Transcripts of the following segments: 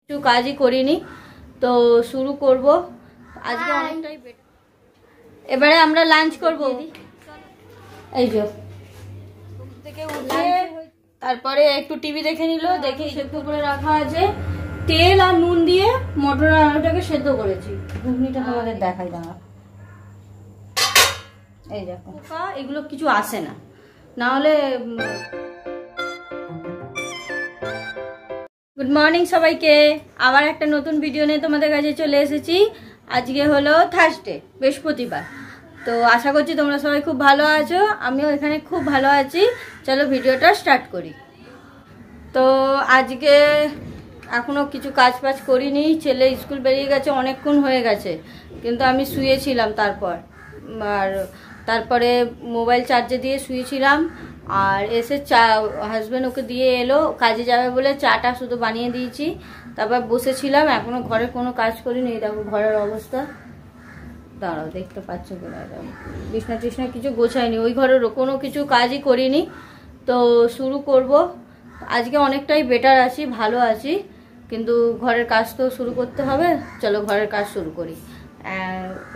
কিছু কাজই করিনি, তো শুরু করব আজকে অনেকটাই। এবারে আমরা লাঞ্চ করব। এই যে থেকে উঠে তারপরে একটু টিভি দেখে নিল, দেখে সেদ্ধ করে রাখা আছে তেল আর নুন দিয়ে মটর আলুটাকে সেদ্ধ করেছি। ঘুগনিটা তোমাদের দেখাই দাঁড়া। এই দেখো এগুলো কিছু আসে না, না হলে। গুড মর্নিং সবাইকে, আবার একটা নতুন ভিডিও নিয়ে তোমাদের কাছে চলে এসেছি। আজকে হলো থার্সডে, বৃহস্পতিবার। তো আশা করছি তোমরা সবাই খুব ভালো আছো, আমিও এখানে খুব ভালো আছি। চলো ভিডিওটা স্টার্ট করি। তো আজকে এখনও কিছু কাজ বাজ করিনি, ছেলে স্কুল বেরিয়ে গেছে, অনেকক্ষণ হয়ে গেছে, কিন্তু আমি শুয়েছিলাম। তারপরে মোবাইল চার্জে দিয়ে শুয়েছিলাম। আর এসে হাজব্যান্ড ওকে দিয়ে এলো, কাজে যাবে বলে চাটা শুধু বানিয়ে দিয়েছি। তারপর বসেছিলাম, এখনও ঘরে কোনো কাজ করিনি। দেখো ঘরের অবস্থা, দাঁড়াও দেখতে পাচ্ছ কিনা, বিছনা টিছনা কিছু গোছায়নি, ওই ঘরের কোনো কিছু কাজই করিনি। তো শুরু করব। আজকে অনেকটাই বেটার আছি, ভালো আছি, কিন্তু ঘরের কাজ তো শুরু করতে হবে। চলো ঘরের কাজ শুরু করি।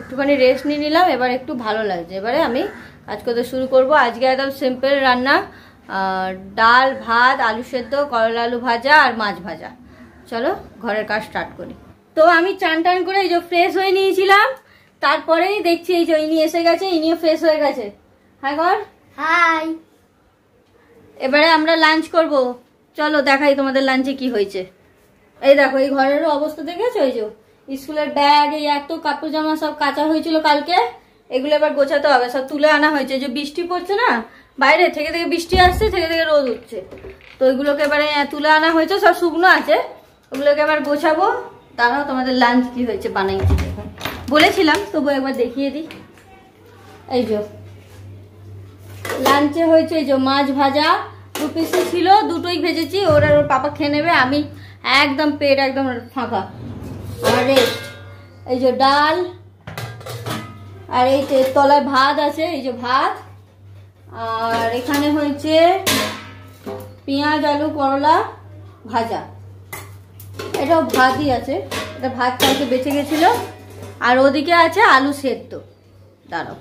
একটুখানি রেস্ট নিয়ে নিলাম, এবার একটু ভালো লাগছে। এবারে আমি কাজ করতে শুরু করব। আজকে একদম সিম্পল রান্না, ডাল ভাত, আলু সেদ্ধ, করলা আলু ভাজা আর মাছ ভাজা। চলো ঘরের কাজ স্টার্ট করি। তো আমি চান টান করে এই যে ফ্রেশ হয়ে নিয়েছিলাম, তারপরেই দেখছি এই যে ইনি এসে গেছে, ইনিও ফ্রেশ হয়ে গেছে। হাই কর। হাই। এবারে আমরা লাঞ্চ করব। চলো দেখাই তোমাদের লাঞ্চে কি হয়েছে। এই দেখো এই ঘরেরও অবস্থা দেখেছো, এই যে স্কুলের ব্যাগ, এই এত কাপড় জামা সব কাঁচা হয়েছিল কালকে, এগুলো এবার গোছাতে হবে। সব তুলে আনা হয়েছে, যে বৃষ্টি পড়ছে না, বাইরে থেকে থেকে বৃষ্টি আসছে, থেকে থেকে রোদ উঠছে, তো ওইগুলোকে এবারে তুলে আনা হয়েছে, সব শুকনো আছে, ওগুলোকে এবার গোছাবো। তারাও তোমাদের লাঞ্চ কি হয়েছে বানাইছি বলেছিলাম, তবু একবার দেখিয়ে দিই। এই যে লাঞ্চে হয়েছে এই যে মাছ ভাজা, 2 পিসে ছিল, দুটোই ভেজেছি। ওর পাপা খেয়ে নেবে, আমি একদম পেট একদম ফাঁকা, আর রেস্ট। এই যে ডাল, আর এই তলায় ভাত আছে, এই যে ভাত। আর এখানে হয়েছে পেঁয়াজ আলু করলা ভাজা, এটাও ভাতই আছে, এটা ভাত কালকে বেঁচে গেছিল। আর ওদিকে আছে আলু সেদ্ধ। দাঁড়াও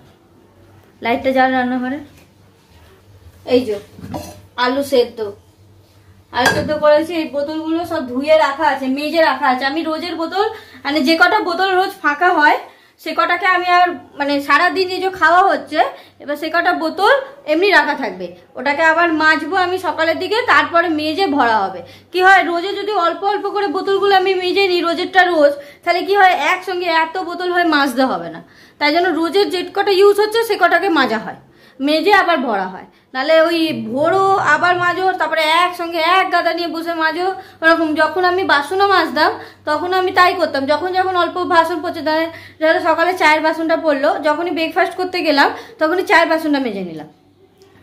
লাইটটা জ্বাল রান্নাঘরে। এই যে আলু সেদ্ধ করেছি। এই বোতলগুলো সব ধুয়ে রাখা আছে, মেজে রাখা আছে। আমি রোজের বোতল, মানে যে কটা বোতল রোজ ফাঁকা হয় সে কটাকে আমি আর মানে সারাদিন যে খাওয়া হচ্ছে, এবার সে কটা বোতল এমনি রাখা থাকবে, ওটাকে আবার মাজবো আমি সকালের দিকে, তারপরে মেজে ভরা হবে। কি হয়, রোজে যদি অল্প অল্প করে বোতলগুলো আমি মেজে নিই, রোজেরটা রোজ, তাহলে কি হয় একসঙ্গে এত বোতল হয়ে মাজতে হবে না। তাই জন্য রোজের যে কটা ইউজ হচ্ছে সে কটাকে মাজা হয়, মেজে আবার ভরা হয়। নাহলে ওই ভোরও আবার মাজো, তারপরে একসঙ্গে এক গাদা নিয়ে বসে মাজো, ওরকম। যখন আমি বাসনও মাজতাম তখন আমি তাই করতাম, যখন অল্প বাসন পড়ছে, ধরো সকালে চায়ের বাসনটা পড়লো, যখনই ব্রেকফাস্ট করতে গেলাম তখনই চায়ের বাসনটা মেজে নিলাম।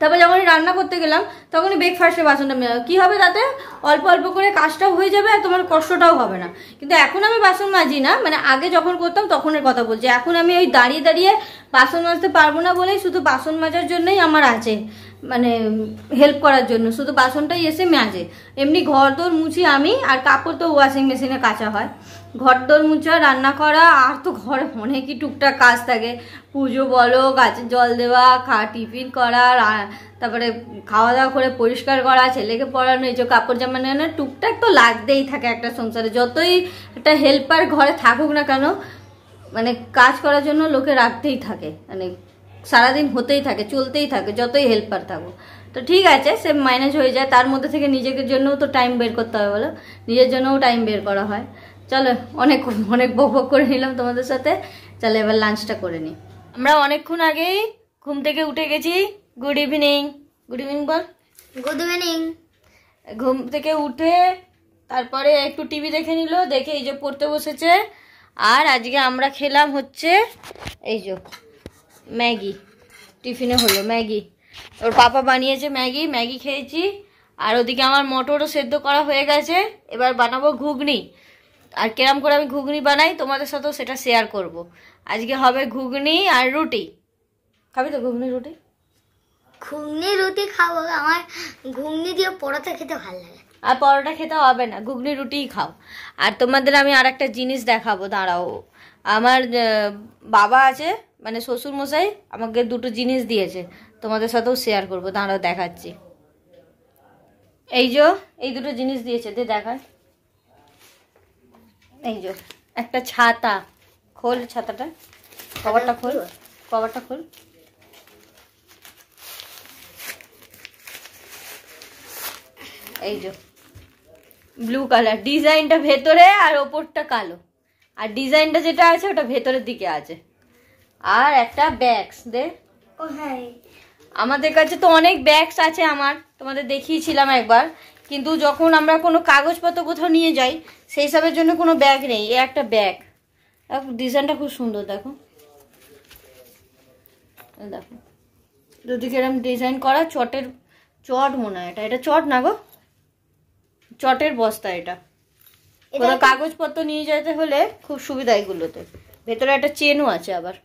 তারপর যখনই রান্না করতে গেলাম তখনই ব্রেকফাস্টের বাসনটা মেজে, কি হবে তাতে অল্প অল্প করে কাজটাও হয়ে যাবে আর তোমার কষ্টটাও হবে না। কিন্তু এখন আমি বাসন মাজি না, মানে আগে যখন করতাম তখনের কথা বলছি। এখন আমি ওই দাঁড়িয়ে দাঁড়িয়ে বাসন মাজতে পারবো না বলেই শুধু বাসন মাজার জন্যই আমার আছে, মানে হেল্প করার জন্য, শুধু বাসনটাই এসে মাজে। এমনি ঘর দোর মুছি আমি, আর কাপড় তো ওয়াশিং মেশিনে কাচা হয়। ঘর দোর মুছা, রান্না করা, আর তো ঘরে অনেকই টুকটাক কাজ থাকে। পুজো বলো, গাছের জল দেওয়া, টিফিন করা, তারপরে খাওয়া দাওয়া করে পরিষ্কার করা, ছেলেকে পড়ানো, এই যে কাপড় জামা নেওয়া, টুকটাক তো লাগতেই থাকে একটা সংসারে। যতই একটা হেল্পার ঘরে থাকুক না কেন, মানে কাজ করার জন্য লোকে রাখতেই থাকে, মানে সারাদিন হতেই থাকে, চলতেই থাকে, যতই হেল্পার থাকুক। তো ঠিক আছে, সে ম্যানেজ হয়ে যায়। তার মধ্যে থেকে নিজের জন্যও তো টাইম বের করতে হবে, বলো, নিজের জন্যও টাইম বের করা হয়। চলো অনেক বক করে নিলাম তোমাদের সাথে, চলো এবার লাঞ্চটা করে নিই। আমরা অনেকক্ষণ আগেই ঘুম থেকে উঠে গেছি। Good evening. গুড ইভিনিং বল। Good evening. ঘুম থেকে উঠে তারপরে একটু টিভি দেখে নিল, দেখে এই যে পড়তে বসেছে। আর আজকে আমরা খেলাম হচ্ছে এই যে ম্যাগি, টিফিনে হলো ম্যাগি, ওর পাপা বানিয়েছে ম্যাগি খেয়েছি। আর ওদিকে আমার মটরও সেদ্ধ করা হয়ে গেছে, এবার বানাবো ঘুগনি। আর কেরম করে আমি ঘুগনি বানাই তোমাদের সাথেও সেটা শেয়ার করব। আজকে হবে ঘুগনি আর রুটি। খাবি তো ঘুগনি রুটি? ঘুগনি রুটি খাবো, আমার ঘুগনি দিয়ে পরোটা খেতে ভালো লাগে। আর পরোটা খেতে হবে না, ঘুগনি রুটিই খাও। আর তোমাদের আমি আর একটা জিনিস দেখাবো, দাঁড়াও। আমার বাবা আছে, মানে শ্বশুরমশাই আমাকে দুটো জিনিস দিয়েছে, তোমাদের সাথেও শেয়ার করবো, দাঁড়াও দেখাচ্ছি। এই যে এই দুটো জিনিস দিয়েছে, দেখায়। এই যে একটা ছাতা, খোল ছাতাটা, কভারটা খোল, কভারটা খোল। এই যে ব্লু কালার, ডিজাইনটা ভেতরে আর ওপরটা কালো, আর ডিজাইনটা যেটা আছে ওটা ভেতরের দিকে আছে। আর একটা ব্যাগস দে। ও হ্যাঁ, আমাদের কাছে তো অনেক ব্যাগস আছে, আমার তোমাদের দেখিয়েছিলাম একবার, কিন্তু যখন আমরা কোনো কাগজপত্র কোথাও নিয়ে যাই সেই সবের জন্য কোনো ব্যাগ নেই। এ একটা ব্যাগ, ডিজাইনটা খুব সুন্দর, দেখো দেখো দুদিকে এরকম ডিজাইন করা, চটের চট মনে হয়, এটা চট না গো, চটের বস্তা। এটা কোনো কাগজপত্র নিয়ে যেতে হলে খুব সুবিধা এগুলোতে। ভেতরে একটা চেনও আছে আবার,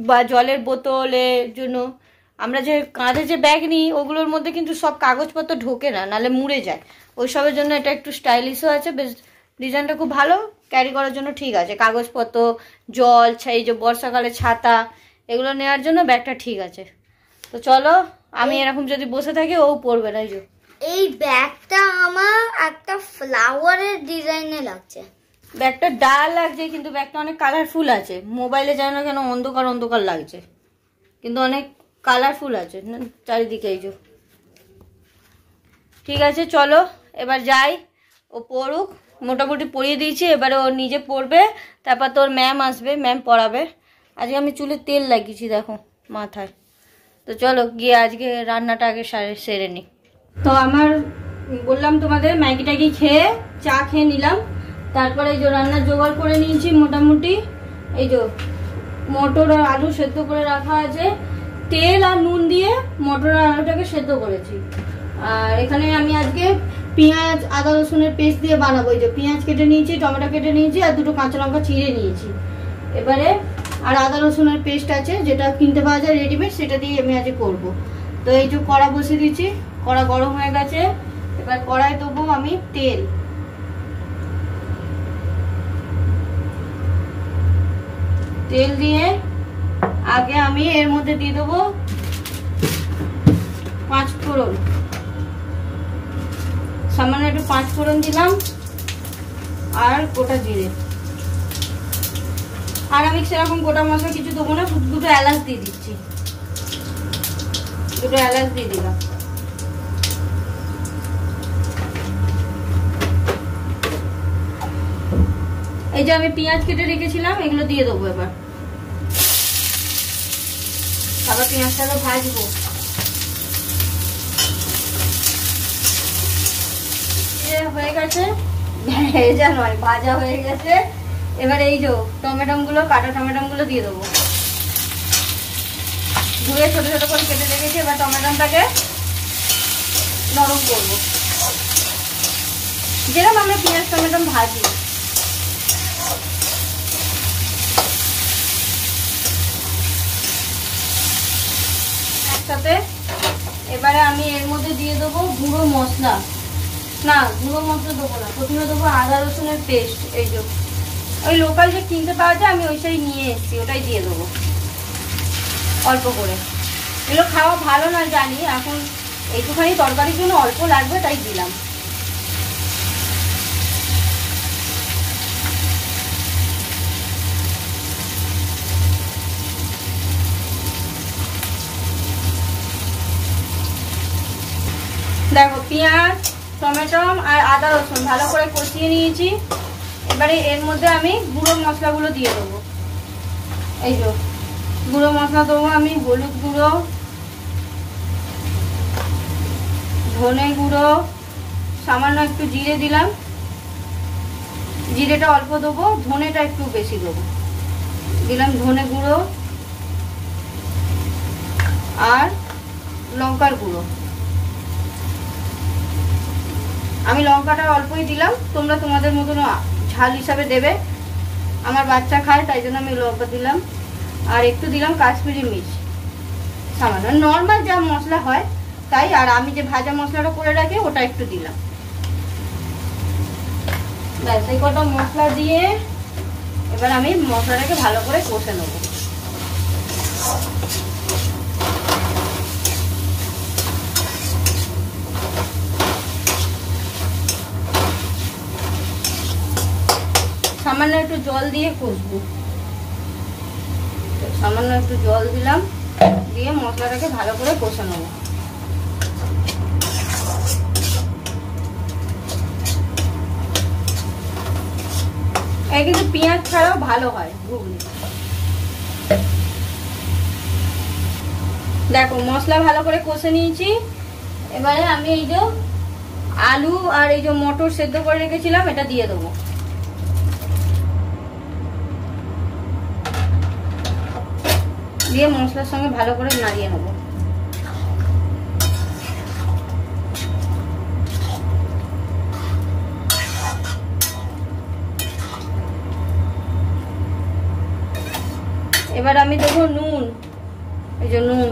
বা জলের বোতলের জন্য। আমরা যে কাঁধে যে ব্যাগ নিই ওগুলোর মধ্যে কিন্তু সব কাগজপত্র ঢোকে না, নাহলে মুড়ে যায়। ওইসবের জন্য এটা একটু স্টাইলিশও আছে, বেশ ডিজাইনটা খুব ভালো, ক্যারি করার জন্য ঠিক আছে। কাগজপত্র, জল, এই যে বর্ষাকালে ছাতা, এগুলো নেওয়ার জন্য ব্যাগটা ঠিক আছে। তো চলো, আমি এরকম যদি বসে থাকি ও পড়বে না। এই ব্যাগটা আমার একটা ফ্লাওয়ারের ডিজাইনে লাগছে। ব্যাগটা ডাল লাগছে, কিন্তু ব্যাগটা অনেক কালারফুল আছে। মোবাইলে জানো না কেন অন্ধকার অন্ধকার লাগছে, কিন্তু অনেক কালারফুল আছে চারিদিকে। এই যে ঠিক আছে, চলো এবার যাই, ও পড়ুক। মোটামুটি পড়িয়ে দিয়েছি, এবারে ও নিজে পড়বে, তারপর তোর ম্যাম আসবে, ম্যাম পড়াবে। আজকে আমি চুলে তেল লাগিয়েছি দেখো মাথায়। তো চলো গিয়ে আজকে রান্নাটা আগে সেরে নিই। তো আমার বললাম তোমাদের, ম্যাগি ট্যাগি খেয়ে চা খেয়ে নিলাম, তারপরে এই যে রান্নার জোগাড় করে নিয়েছি মোটামুটি। এই যে মটর আর আলু সেদ্ধ করে রাখা আছে, তেল আর নুন দিয়ে মটর আর আলুটাকে সেদ্ধ করেছি। আর এখানে আমি আজকে পেঁয়াজ আদা রসুনের পেস্ট দিয়ে বানাবো। এই যে পেঁয়াজ কেটে নিয়েছি, টমেটো কেটে নিয়েছি, আর দুটো কাঁচা লঙ্কা চিড়ে নিয়েছি। এবারে আর আদা রসুনের পেস্ট আছে, যেটা কিনতে পাওয়া যায় রেডিমেড, সেটা দিয়ে আমি আজকে করবো। তো এই যে কড়া বসিয়ে দিচ্ছি, কড়া গরম হয়ে গেছে। এবার কড়াই দেবো আমি তেল। তেল দিয়ে আগে আমি এর মধ্যে দিয়ে দেবো 5 ফোড়ন, সামান্য একটু 5 ফোড়ন দিলাম, আর গোটা জিরে। আর আমি সেরকম গোটা মশলা কিছু দেবো না, দুটো এলাচ দিয়ে দিচ্ছি, দুটো এলাচ দিয়ে দিলাম। এই যে আমি পেঁয়াজ কেটে রেখেছিলাম, এগুলো দিয়ে দেবো এবার। আবার পেঁয়াজটাকে ভাজবো। হয়ে গেছে, ভেজা নয় ভাজা হয়ে গেছে। এবার এই যে টমেটো গুলো, কাটা টমেটো গুলো দিয়ে দেবো, ধুয়ে ছোট ছোট করে কেটে রেখেছি। এবার টমেটোটাকে নরম করবো, যেরকম আমরা পেঁয়াজ টমেটো ভাজি। একসাথে এবারে আমি এর মধ্যে দিয়ে দেবো গুঁড়ো মশলা। না, গুঁড়ো মশলা দেবো না, প্রথমে দেবো আদা রসুনের পেস্ট। এই যে ওই লোকাল যে কিনতে পাওয়া যায়, আমি ওইটাই নিয়ে এসেছি, ওটাই দিয়ে দেবো অল্প করে। এগুলো খাওয়া ভালো না জানি, এখন এইটুখানি তরকারির জন্য অল্প লাগবে তাই দিলাম। দেখো পেঁয়াজ টমেটো আর আদা রসুন ভালো করে কষিয়ে নিয়েছি। এবারে এর মধ্যে আমি গুঁড়ো মশলাগুলো দিয়ে দেবো। এই যে গুঁড়ো মশলা দেবো আমি হলুদ গুঁড়ো, ধনে গুঁড়ো, সামান্য একটু জিরে দিলাম, জিরেটা অল্প দেবো, ধনেটা একটু বেশি দেবো, দিলাম ধনে গুঁড়ো আর লঙ্কার গুঁড়ো। আমি লঙ্কাটা অল্পই দিলাম, তোমরা তোমাদের মতন ঝাল হিসাবে দেবে। আমার বাচ্চা খায় তাই জন্য আমি লঙ্কা দিলাম। আর একটু দিলাম কাশ্মীরি মির্চ, সামান্য, নর্মাল যা মশলা হয় তাই। আর আমি যে ভাজা মশলাটা করে রাখি ওটা একটু দিলাম। ব্যাস এই কটা মশলা দিয়ে এবার আমি মশলাটাকে ভালো করে কষে নেব। সামান্য একটু জল দিয়ে কষবো, সামান্য একটু জল দিলাম, দিয়ে মশলাটাকে ভালো করে কষে নেব। এই কিন্তু পেঁয়াজ ছাড়াও ভালো হয় ঘুগনি। দেখো মশলা ভালো করে কষে নিয়েছি। এবারে আমি এই যে আলু আর এই যে মটর সেদ্ধ করে রেখেছিলাম এটা দিয়ে দেবো। দিয়ে মশলার সঙ্গে ভালো করে নাড়িয়ে নেব। এবার আমি দেবো নুন, এই যে নুন।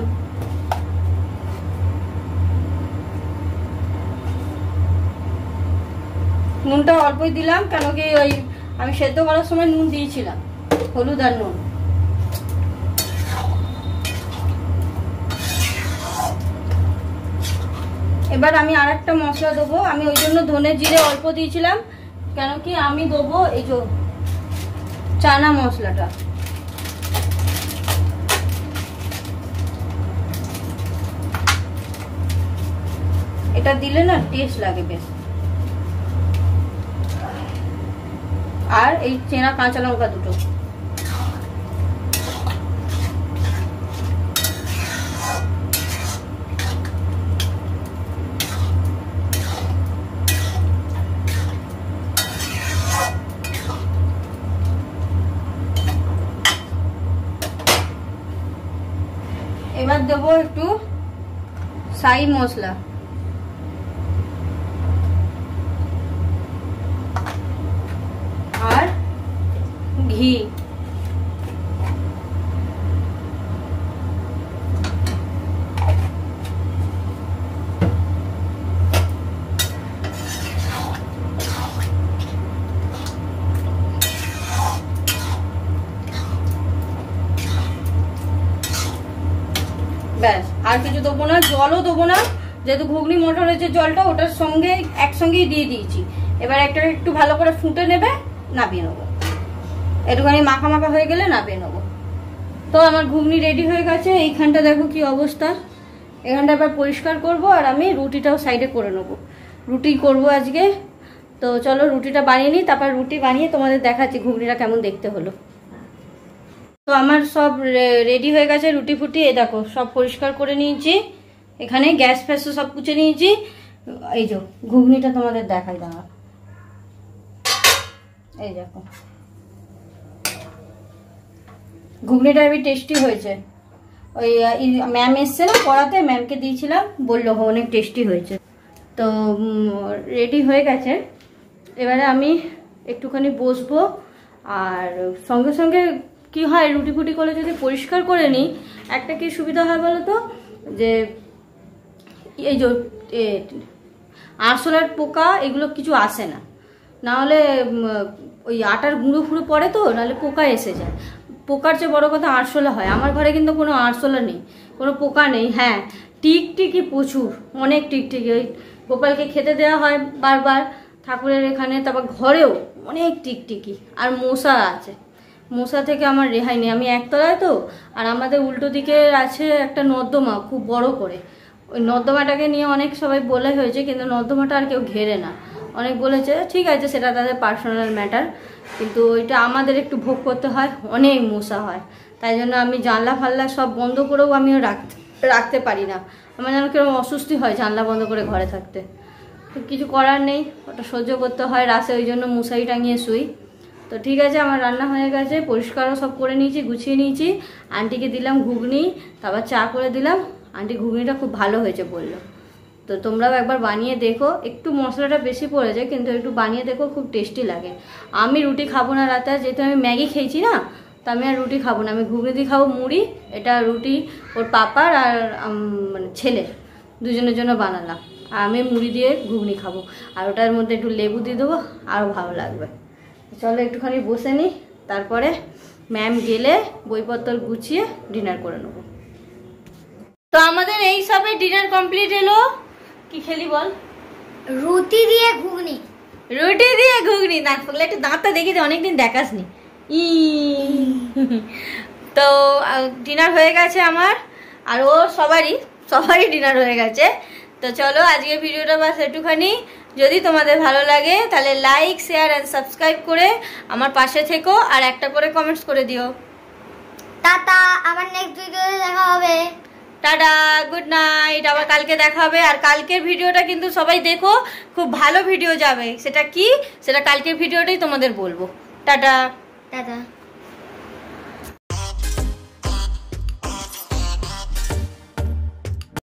নুনটা অল্পই দিলাম, কেন কি ওই আমি সেদ্ধ করার সময় নুন দিয়েছিলাম, হলুদ আর নুন। এবার আমি আর একটা মশলা দেবো, আমি ওই জন্য ধনে জিরে অল্প দিয়েছিলাম, কেন কি আমি দেবো এই যে চানা মশলাটা। এটা দিলে না টেস্ট লাগে বেশ। আর এই চেনা কাঁচা লঙ্কা দুটো। এবার দেবো একটু শাহি মশলা, আর ঘি। ব্যাস, আর কিছু দেবো না, জলও দেবো না, যেহেতু ঘুগনি মটরের যে জলটা ওটার সঙ্গে একসঙ্গেই দিয়ে দিয়েছি। এবার একটা একটু ভালো করে ফুটে নেবে, নামিয়ে নেবো। একটুখানি মাখা মাখা হয়ে গেলে নামিয়ে নেবো। তো আমার ঘুগনি রেডি হয়ে গেছে। এইখানটা দেখো কি অবস্থা। এখানটা এবার পরিষ্কার করব, আর আমি রুটিটাও সাইডে করে নেবো। রুটি করব আজকে। তো চলো রুটিটা বানিয়ে নিই, তারপর রুটি বানিয়ে তোমাদের দেখাচ্ছি ঘুগনিটা কেমন দেখতে হলো। তো আমার সব রেডি হয়ে গেছে, রুটি ফুটি এই দেখো সব পরিষ্কার করে নিয়েছি। এখানে গ্যাস ফ্যাসও সব পুছে নিয়েছি। এই যে ঘুগনিটা তোমাদের দেখাই দাঁড়া, এই দেখো ঘুগনিটা হেবি টেস্টি হয়েছে। ওই ম্যাম এসছে না পড়াতে, ম্যামকে দিয়েছিলাম, বললো অনেক টেস্টি হয়েছে। তো রেডি হয়ে গেছে। এবারে আমি একটুখানি বসবো। আর সঙ্গে সঙ্গে কি হয়, রুটি ফুটি করলে যদি পরিষ্কার করে নিই, একটা কি সুবিধা হয় বলো তো, যে এই যে আরশোলার পোকা এগুলো কিছু আসে না। নাহলে ওই আটার গুঁড়ো ফুড়ো পড়ে, তো নাহলে পোকা এসে যায়। পোকার চেয়ে বড় কথা আরশোলা হয়। আমার ঘরে কিন্তু কোনো আরশোলা নেই, কোনো পোকা নেই। হ্যাঁ, টিকটিকি প্রচুর, অনেক টিকটিকি। ওই গোপালকে খেতে দেওয়া হয় বারবার ঠাকুরের এখানে, তারপর ঘরেও অনেক টিকটিকি। আর মশা আছে, মশা থেকে আমার রেহাই নেই। আমি একতলায় তো, আর আমাদের উল্টো দিকে আছে একটা নর্দমা খুব বড় করে। ওই নর্দমাটাকে নিয়ে অনেক সবাই বলে হয়েছে, কিন্তু নর্দমাটা আর কেউ ঘেরে না। অনেক বলেছে, ঠিক আছে সেটা তাদের পার্সোনাল ম্যাটার, কিন্তু ওইটা আমাদের একটু ভোগ করতে হয়, অনেক মশা হয়। তাই জন্য আমি জানলা ফাল্লা সব বন্ধ করেও আমিও রাখতে পারি না। আমার যেন কেরকম অস্বস্তি হয় জানলা বন্ধ করে ঘরে থাকতে। তো কিছু করার নেই, ওটা সহ্য করতে হয়। রাতে ওই জন্য মশারি টাঙিয়ে শুই। তো ঠিক আছে, আমার রান্না হয়ে গেছে, পরিষ্কারও সব করে নিয়েছি, গুছিয়ে নিয়েছি। আন্টিকে দিলাম ঘুগনি, তারপর চা করে দিলাম। আন্টি ঘুগনিটা খুব ভালো হয়েছে বললো। তো তোমরাও একবার বানিয়ে দেখো। একটু মশলাটা বেশি পড়েছে, কিন্তু একটু বানিয়ে দেখো, খুব টেস্টি লাগে। আমি রুটি খাবো না রাতে, যেহেতু আমি ম্যাগি খেয়েছি না, তো আমি আর রুটি খাবো না। আমি ঘুগনি দিয়ে খাবো মুড়ি। এটা রুটি ওর পাপার আর মানে ছেলের দুজনের জন্য বানালাম। আমি মুড়ি দিয়ে ঘুগনি খাবো, আর ওটার মধ্যে একটু লেবু দিয়ে দেবো, আরও ভালো লাগবে। চলো একটুখানি বসে নিই, তারপরে ম্যাম গেলে বইপত্র গুছিয়ে ডিনার করে নেবো। তো আমাদের এই সবে ডিনার কমপ্লিট এলো। কি খেলি বল? রুটি দিয়ে ঘুগনি। রুটি দিয়ে ঘুগনি। দাঁত পড়লে একটু দাঁতটা দেখি, অনেকদিন দেখাসনি। তো ডিনার হয়ে গেছে আমার, আর ও সবারই ডিনার হয়ে গেছে। তো চলো আজকের ভিডিওটা বাস একটুখানি। যদি তোমাদের ভালো লাগে তাহলে লাইক, শেয়ার অ্যান্ড সাবস্ক্রাইব করে আমার পাশে থেকো, আর একটা করে কমেন্টস করে দিও। টাটা, আবার নেক্সট ভিডিওতে দেখা হবে। Tata, good night. আবার কালকে দেখা হবে। আর কালকের ভিডিওটা কিন্তু সবাই দেখো, খুব ভালো ভিডিও যাবে। সেটা কি, সেটা কালকের ভিডিওটাই তোমাদের বলবো। Tata tata.